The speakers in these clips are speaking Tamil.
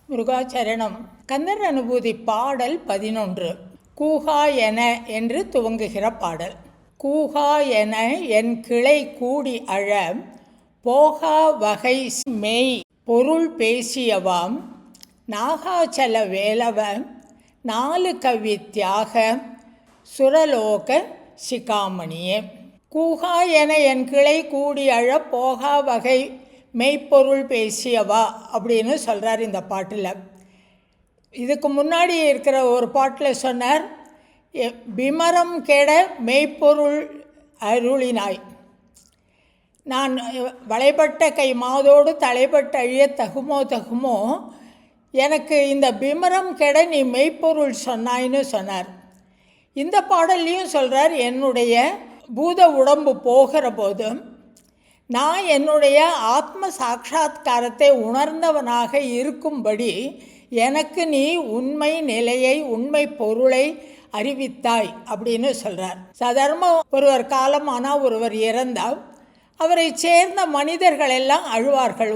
முருகாச்சரணம். கந்தர் அனுபூதி பாடல் 11. கூகா என என்று துவங்குகிற பாடல். கூகா என என் கிளை கூடி அழ போகா வகை மெய் பொருள் பேசியவாம் நாகாச்சல வேலவ நாலு கவி தியாக சுரலோக சிகாமணியே. கூகா என என் கிளை கூடி அழ போகா வகை மெய்ப்பொருள் பேசியவா அப்படின்னு சொல்கிறார் இந்த பாட்டில். இதுக்கு முன்னாடி இருக்கிற ஒரு பாட்டில் சொன்னார், விமரம் கெட மெய்ப்பொருள் அருளினாய், நான் வளைபட்ட கை மாதோடு தலைப்பட்ட அழிய தகுமோ எனக்கு இந்த விமரம் கெட நீ மெய்ப்பொருள் சொன்னாய்னு சொன்னார். இந்த பாடல்லையும் சொல்கிறார், என்னுடைய பூத உடம்பு போகிற போதும் நான் என்னுடைய ஆத்ம சாட்சா்காரத்தை உணர்ந்தவனாக இருக்கும்படி எனக்கு நீ உண்மை நிலையை உண்மை பொருளை அறிவித்தாய் அப்படின்னு சொல்கிறார். சாதாரண ஒருவர் காலமானால் ஒருவர் இறந்தால் அவரை சேர்ந்த மனிதர்கள் எல்லாம் அழுவார்கள்.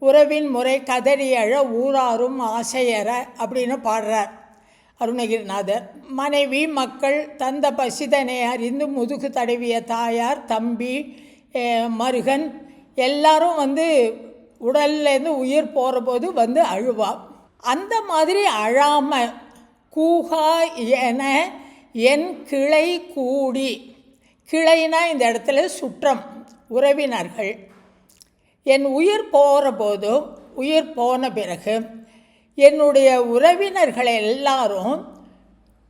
உறவின் முறை கதறி அழ ஊராரும் ஆசையற அப்படின்னு பாடுறார் அருணகிரிநாதர். மனைவி மக்கள் தந்த பசிதனை அறிந்து முதுகு தடவிய தாயார் தம்பி மருகன் எல்லாரும் உடல்லேருந்து உயிர் போகிற போது அழுவா. அந்த மாதிரி அழாமல் கூகா என என் கிளை கூடி, கிளைனா இந்த இடத்துல சுற்றம் உறவினர்கள், என் உயிர் போகிற போதும் உயிர் போன பிறகு என்னுடைய உறவினர்கள் எல்லாரும்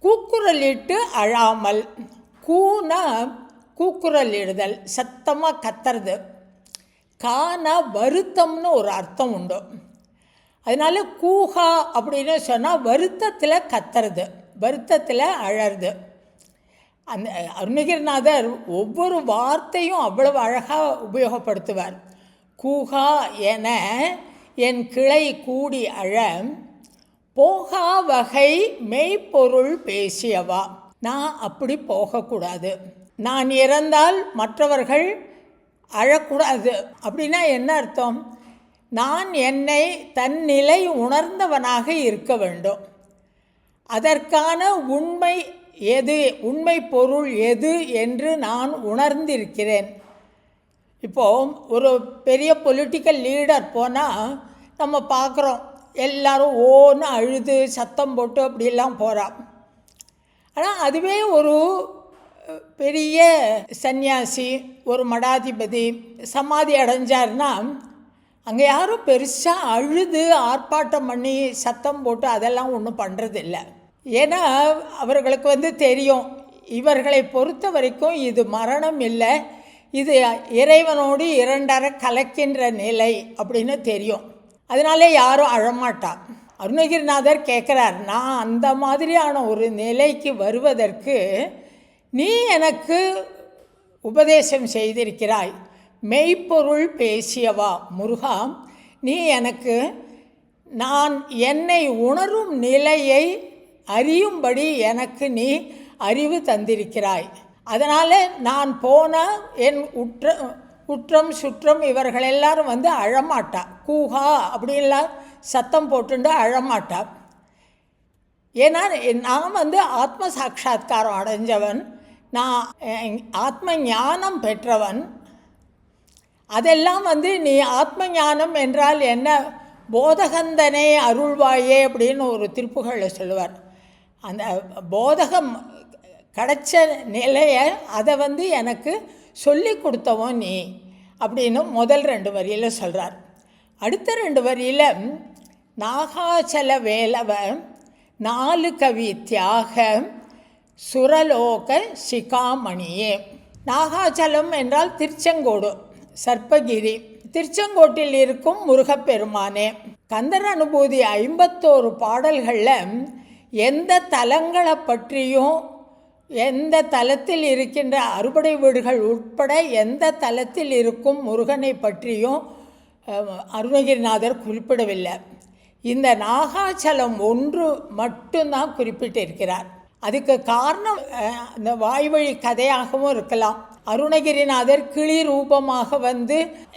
கூக்குரலிட்டு அழாமல், கூனா கூக்குரல் இடுதல் சத்தமாக கத்துறது, கானா வருத்தம்னு ஒரு அர்த்தம் உண்டு. அதனால் கூகா அப்படின்னு சொன்னால் வருத்தத்தில் கத்துறது, வருத்தத்தில் அழறது. அந்த அருணகிரிநாதர் ஒவ்வொரு வார்த்தையும் அவ்வளவு அழகாக உபயோகப்படுத்துவார். கூகா என என் கிளை கூடி அழ போகா வகை மெய்ப்பொருள் பேசியவா, நான் அப்படி போகக்கூடாது, நான் இறந்தால் மற்றவர்கள் அழக்கூடாது. அப்படின்னா என்ன அர்த்தம்? நான் என்னை தன் நிலை உணர்ந்தவனாக இருக்க வேண்டும். அதற்கான உண்மை எது, உண்மை பொருள் எது என்று நான் உணர்ந்திருக்கிறேன். இப்போது ஒரு பெரிய பொலிட்டிக்கல் லீடர் போனால் நம்ம பார்க்குறோம், எல்லாரும் ஓன்னு அழுது சத்தம் போட்டு அப்படிலாம் போகிறான். ஆனால் அதுவே ஒரு பெரிய சன்னியாசி, ஒரு மடாதிபதி சமாதி அடைஞ்சார்னா அங்கே யாரும் பெருசாக அழுது ஆர்ப்பாட்டம் பண்ணி சத்தம் போட்டு அதெல்லாம் ஒன்றும் பண்ணுறதில்ல. ஏன்னா அவர்களுக்கு தெரியும், இவர்களை பொறுத்த வரைக்கும் இது மரணம் இல்லை, இது இறைவனோடு இரண்டரை கலக்கின்ற நிலை அப்படின்னு தெரியும். அதனாலே யாரும் அழமாட்டா. அருணகிரிநாதர் கேட்குறார், நான் அந்த மாதிரியான ஒரு நிலைக்கு வருவதற்கு நீ எனக்கு உபதேசம் செய்திருக்கிறாய், மெய்ப்பொருள் பேசியவா முருகா, நீ எனக்கு நான் என்னை உணரும் நிலையை அறியும்படி எனக்கு நீ அறிவு தந்திருக்கிறாய். அதனால் நான் போனால் என் உற்றம் சுற்றம் இவர்கள் எல்லாரும் அழமாட்டா, கூஹா அப்படின்லாம் சத்தம் போட்டுண்டு அழமாட்டா. ஏன்னா நான் ஆத்ம சாட்சா்காரம் அடைஞ்சவன், நான் ஆத்ம ஞானம் பெற்றவன். அதெல்லாம் நீ ஆத்ம ஞானம் என்றால் என்ன, போதகந்தனே அருள்வாயே அப்படின்னு ஒரு திருப்புகளில் சொல்லுவார். அந்த போதகம் கிடைச்ச நிலையை அதை எனக்கு சொல்லி கொடுத்தவன் நீ அப்படின்னு முதல் 2 வரியில் சொல்கிறார். அடுத்த 2 வரியில் நாகாச்சல வேலவ நாலு கவி தியாக சுரலோக சிகாமணியே. நாகாச்சலம் என்றால் திருச்செங்கோடு, சர்ப்பகிரி. திருச்செங்கோட்டில் இருக்கும் முருகப்பெருமானே. கந்தர் அனுபூதி 51 பாடல்களில் எந்த தலங்களை பற்றியும், எந்த தலத்தில் இருக்கின்ற அறுபடை வீடுகள் உட்பட எந்த தலத்தில் இருக்கும் முருகனை பற்றியும் அருணகிரிநாதர் குறிப்பிடவில்லை. இந்த நாகாச்சலம் ஒன்று மட்டும்தான் குறிப்பிட்டிருக்கிறார். அதுக்கு காரணம் இந்த வாய்வழி கதையாகவும் இருக்கலாம். அருணகிரிநாதர் கிளி ரூபமாக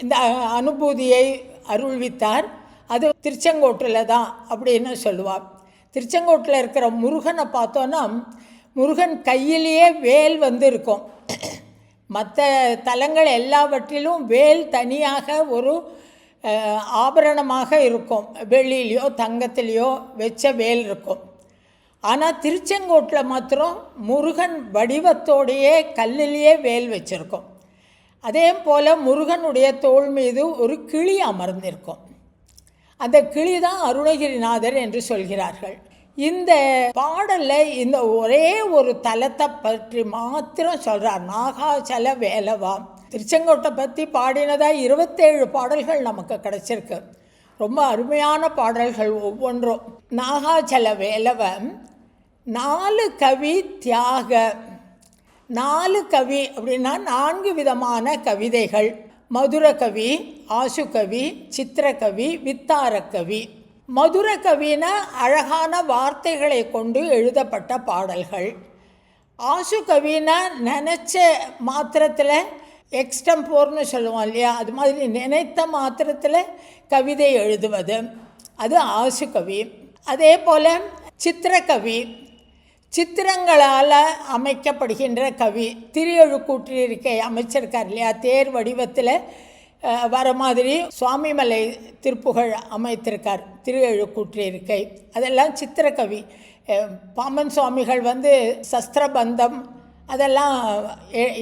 இந்த அனுபூதியை அருள்வித்தார். அது திருச்செங்கோட்டில் தான் அப்படின்னு சொல்லுவாள். திருச்செங்கோட்டில் இருக்கிற முருகனை பார்த்தோன்னா முருகன் கையிலேயே வேல் இருக்கும். மற்ற தலங்கள் எல்லாவற்றிலும் வேல் தனியாக ஒரு ஆபரணமாக இருக்கும், வெள்ளியிலையோ தங்கத்திலையோ வச்ச வேல் இருக்கும். ஆனால் திருச்செங்கோட்டில் மாத்திரம் முருகன் வடிவத்தோடையே கல்லிலேயே வேல் வச்சுருக்கோம். அதே போல் முருகனுடைய தோள் மீது ஒரு கிளி அமர்ந்திருக்கும். அந்த கிளி தான் அருணகிரிநாதர் என்று சொல்கிறார்கள். இந்த பாடலில் இந்த ஒரே ஒரு தலத்தை பற்றி மாத்திரம் சொல்கிறார், நாகாச்சல வேலவா. திருச்செங்கோட்டை பற்றி பாடினதாக 27 பாடல்கள் நமக்கு கிடச்சிருக்கு. ரொம்ப அருமையான பாடல்கள் ஒவ்வொன்றும். நாகாச்சல வேலவன் 4 கவி தியாக. 4 கவி அப்படின்னா 4 விதமான கவிதைகள். மதுரகவி, ஆசுகவி, சித்திரகவி, வித்தாரக்கவி. மதுரகவினா அழகான வார்த்தைகளை கொண்டு எழுதப்பட்ட பாடல்கள். ஆசுகவினா நினச்ச மாத்திரத்தில் எக்ஸ்டம்போர்னு சொல்லுவோம் இல்லையா, அது மாதிரி நினைத்த மாத்திரத்தில் கவிதை எழுதுவது, அது ஆசுகவி. அதே போல் சித்திரக்கவி, சித்திரங்களால் அமைக்கப்படுகின்ற கவி. திருஎழுக்கூற்றிருக்கை அமைச்சிருக்கார் இல்லையா, தேர் வடிவத்தில் வர மாதிரி சுவாமிமலை திருப்புகழ் அமைத்திருக்கார் திருஎழுக்கூற்றிருக்கை. அதெல்லாம் சித்திரக்கவி. பாம்பன் சுவாமிகள் சஸ்திரபந்தம் அதெல்லாம்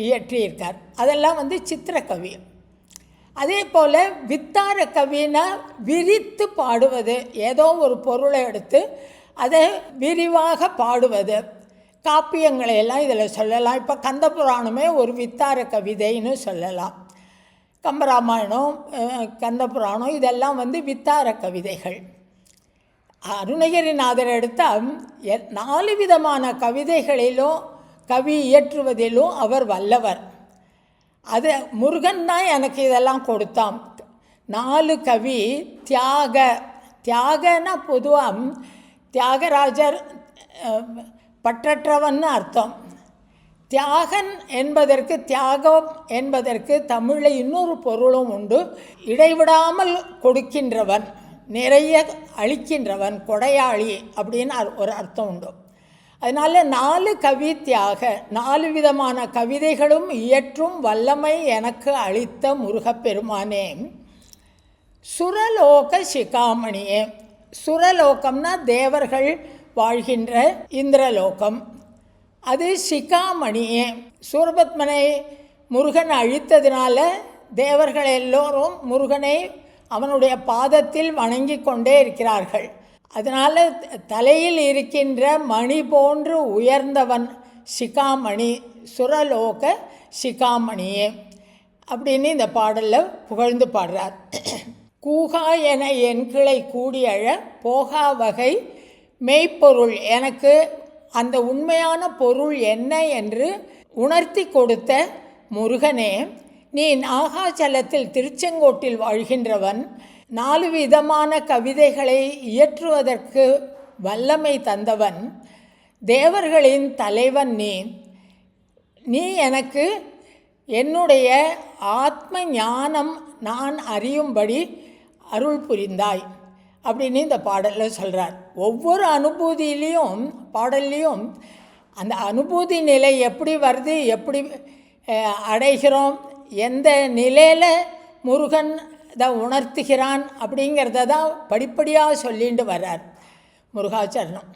இயற்றியிருக்கார், அதெல்லாம் சித்திரக்கவி. அதே போல் வித்தார கவினா விரித்து பாடுவது, ஏதோ ஒரு பொருளை எடுத்து அதை விரிவாக பாடுவது. காப்பியங்களை எல்லாம் இதில் சொல்லலாம். இப்போ கந்தபுராணமே ஒரு வித்தார கவிதைன்னு சொல்லலாம். கம்பராமாயணம், கந்தபுராணம் இதெல்லாம் வித்தார கவிதைகள். அருணகிரிநாதர் எடுத்தால் 4 விதமான கவிதைகளிலும் கவி இயற்றுவதிலும் அவர் வல்லவர். அது முருகன் தான் எனக்கு இதெல்லாம் கொடுத்தான். 4 கவி தியாக. தியாகனா பொதுவாக தியாகராஜர் பற்றற்றவன் அர்த்தம். தியாகன் என்பதற்கு, தியாகம் என்பதற்கு தமிழில் இன்னொரு பொருளும் உண்டு. இடைவிடாமல் கொடுக்கின்றவன், நிறைய அளிக்கின்றவன், கொடையாளி அப்படின்னு ஒரு அர்த்தம் உண்டு. அதனால் 4 கவி தியாக. 4 விதமான கவிதைகளும் இயற்றும் வல்லமை எனக்கு அளித்த முருகப்பெருமானே. சுரலோக சிகாமணியே. சுரலோகம்னா தேவர்கள் வாழ்கின்ற இந்திரலோகம். அது சிகாமணியே. சூரபத்மனை முருகன் அழித்ததினால தேவர்கள் எல்லோரும் முருகனை அவனுடைய பாதத்தில் வணங்கி கொண்டே இருக்கிறார்கள். அதனால் தலையில் இருக்கின்ற மணி போன்று உயர்ந்தவன் சிகாமணி, சுரலோக சிகாமணியே அப்படின்னு இந்த பாடலில் புகழ்ந்து பாடுறார். கூகா என என் கிளை கூடியழ போகா வகை மெய்ப்பொருள். எனக்கு அந்த உண்மையான பொருள் என்ன என்று உணர்த்தி கொடுத்த முருகனே, நீ நாகாச்சலத்தில் திருச்செங்கோட்டில் வாழ்கின்றவன். 4 விதமான கவிதைகளை இயற்றுவதற்கு வல்லமை தந்தவன். தேவர்களின் தலைவன் நீ எனக்கு என்னுடைய ஆத்ம ஞானம் நான் அறியும்படி அருள் புரிந்தாய் அப்படின்னு இந்த பாடலில் சொல்கிறார். ஒவ்வொரு அனுபூதியிலையும் பாடல்லையும் அந்த அனுபூதி நிலை எப்படி வருது, எப்படி அடைகிறோம், எந்த நிலையில் முருகன் இதை உணர்த்துகிறான் அப்படிங்கிறத தான் படிப்படியாக சொல்லிட்டு வர்றார். முருகாச்சரணம்.